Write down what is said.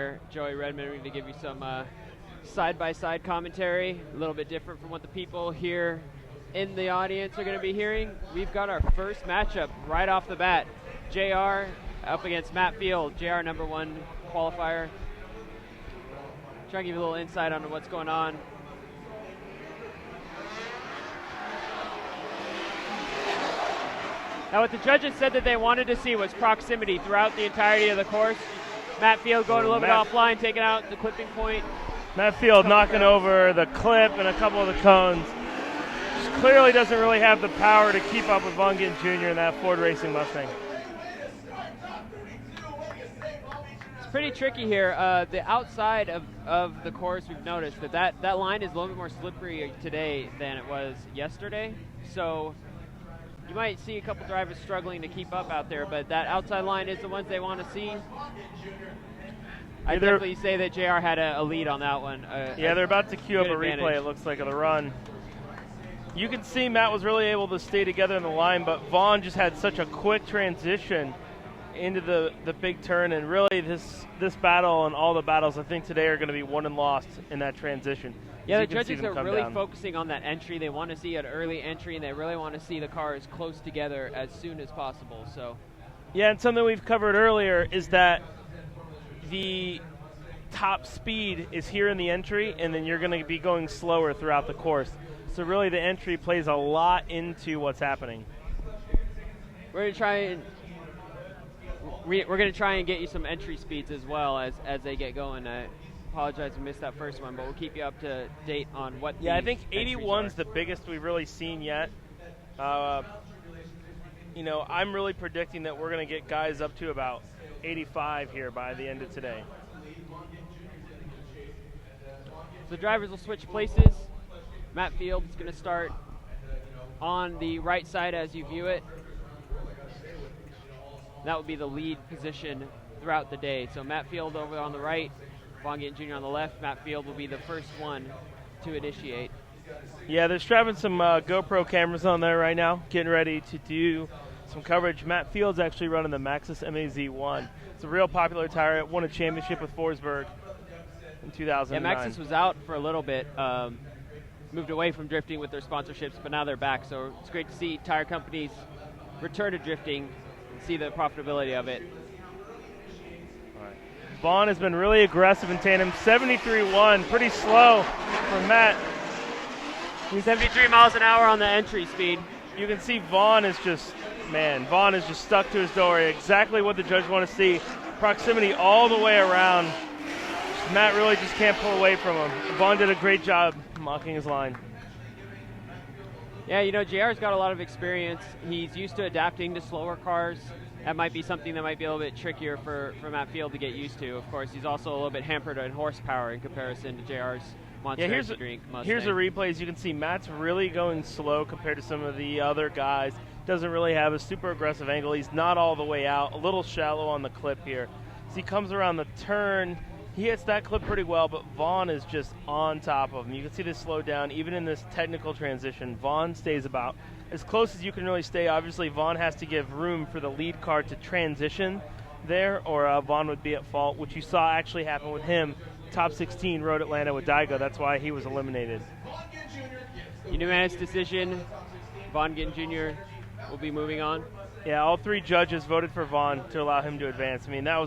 here, Joey Redmond, going to give you some side-by-side commentary, a little bit different from what the people here in the audience are going to be hearing. We've got our first matchup right off the bat. JR up against Matt Field, JR #1 qualifier. Try to give you a little insight on what's going on. Now what the judges said that they wanted to see was proximity throughout the entirety of the course. Matt Field going a little bit offline, taking out the clipping point. Matt Field knocking over the clip and a couple of the cones. Just clearly doesn't really have the power to keep up with Vaughn Gittin Jr. in that Ford Racing Mustang. It's pretty tricky here. The outside of the course, we've noticed that line is a little bit more slippery today than it was yesterday. So you might see a couple drivers struggling to keep up out there, but that outside line is the ones they want to see. I'd definitely say that JR had a lead on that one. Yeah, they're about to queue up a replay, it looks like, of the run. You can see Matt was really able to stay together in the line, but Vaughn just had such a quick transition into the big turn, and really this battle and all the battles I think today are going to be won and lost in that transition. Yeah, the judges are really focusing on that entry. They want to see an early entry, and they really want to see the cars close together as soon as possible. So, yeah, and something we've covered earlier is that the top speed is here in the entry, and then you're going to be going slower throughout the course. So really the entry plays a lot into what's happening. We're going to try and get you some entry speeds as well as they get going. I apologize we missed that first one, but we'll keep you up to date on what I think 81's the biggest we've really seen yet. You know, I'm really predicting that we're going to get guys up to about 85 here by the end of today. So drivers will switch places. Matt Field is going to start on the right side as you view it. That will be the lead position throughout the day. So Matt Field over on the right, Vaughn Gittin Jr. on the left. Matt Field will be the first one to initiate. Yeah, they're strapping some GoPro cameras on there right now, getting ready to do some coverage. Matt Field's actually running the Maxxis MAZ1. It's a real popular tire. It won a championship with Forsberg in 2009. Yeah, Maxxis was out for a little bit, moved away from drifting with their sponsorships, but now they're back. So it's great to see tire companies return to drifting and see the profitability of it. All right. Vaughn has been really aggressive in tandem. 73.1, pretty slow for Matt. 73 miles an hour on the entry speed. You can see Vaughn is just stuck to his door. Exactly what the judge want to see. Proximity all the way around. Matt really just can't pull away from him. Vaughn did a great job mocking his line. Yeah, you know, JR's got a lot of experience. He's used to adapting to slower cars. That might be something that might be a little bit trickier for Matt Field to get used to. Of course, he's also a little bit hampered in horsepower in comparison to JR's Monster Energy Drink Mustang. Here's a replay. As you can see, Matt's really going slow compared to some of the other guys. Doesn't really have a super aggressive angle. He's not all the way out. A little shallow on the clip here. As he comes around the turn, he hits that clip pretty well, but Vaughn is just on top of him. You can see this slow down. Even in this technical transition, Vaughn stays about as close as you can really stay. Obviously, Vaughn has to give room for the lead car to transition there, or Vaughn would be at fault, which you saw actually happen with him. Top 16 Road Atlanta with Daigo. That's why he was eliminated. Unanimous decision. Vaughn Gittin Jr. will be moving on. Yeah, all three judges voted for Vaughn to allow him to advance. I mean, that was